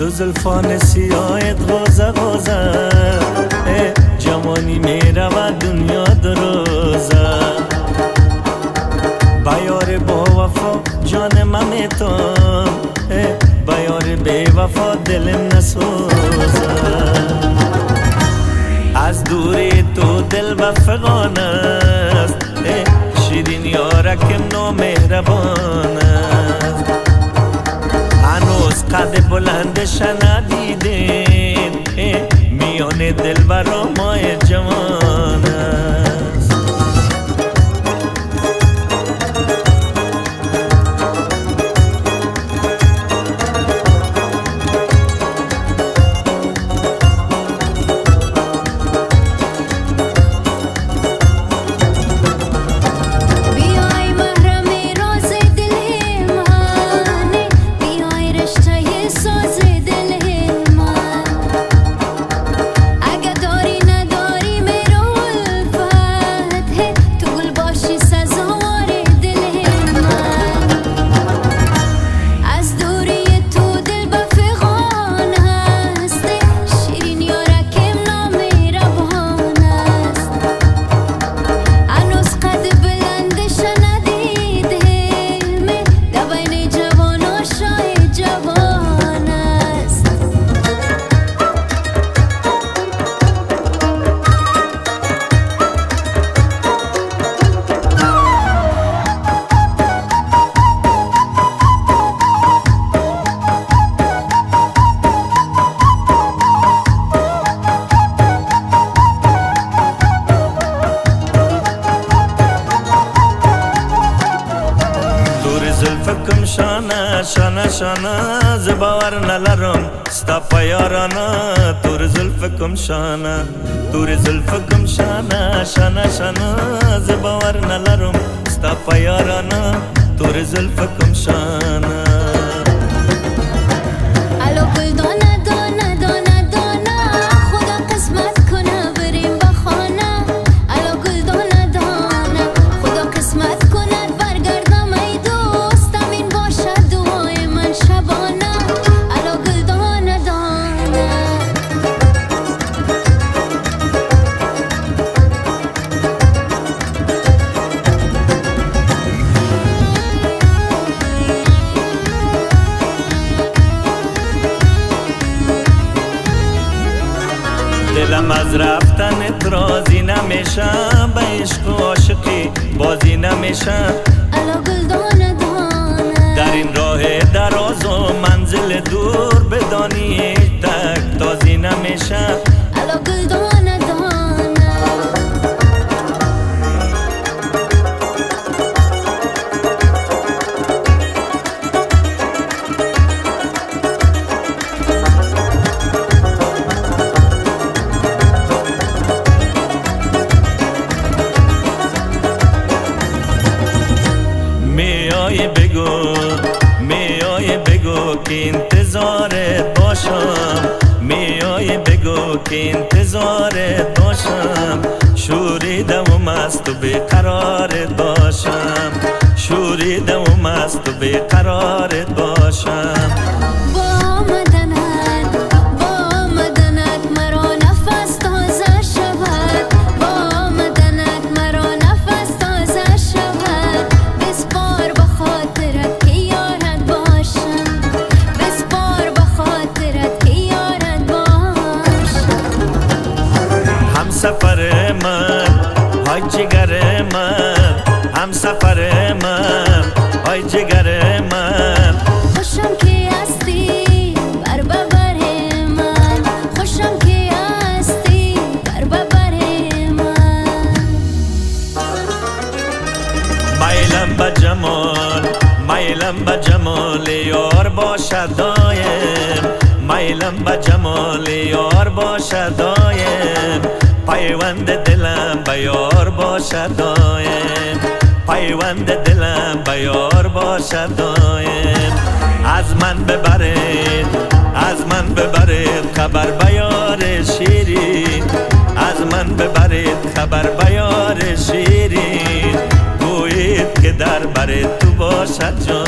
تو زلفان سیاهت غوزه غوزه جوانی میره و دنیا دروزه بیار با وفا جان من میتون بیار بی وفا دلم نسوزه از دوری تو دل و فغان است شیرین یارکم نو مهربان است هنوز قد بلندش ندیدین میان دل برا مای جوان است زلفکم شانه شانه شانه زباور نلرم ستا پیارانه تور زلفکم شانه تور زلفکم شانه شانه شانه زباور نلرم ستا پیارانه تور زلفکم شانه دلم از رفتن راضی نمیشه به عشق و عاشقی بازی نمیشه الا گل دانه دانه در این راه دراز و منزل دور بدانی تک تازی نمیشه الا گل دانه دانه بگو که انتظارت باشم میای بگو که انتظارت باشم شوریدم و مست و بیقرارت باشم شوریدم و مست و بیقرارت باشم با آمدنت مرا نفس تازه شود با آمدنت مرا نفس تازه شود بسپار به خاطرت که یارت باشم بسپار به خاطرت که یارت باشم همسفر من های جگر من همسفر من های جگر من خوشم که هستی بر ببر من خوشم که هستی بر ببر من میلم به جمال میلم به جمال یار باشد دایم میلم به جمال یار باشد دایم پیوند دلم به یار باشد دایم پیوند دلم به یار باشد دایم از من ببرید از من ببرید خبر به یار شیرین از من ببرید خبر به یار شیرین گویید که در بر تو باشد جان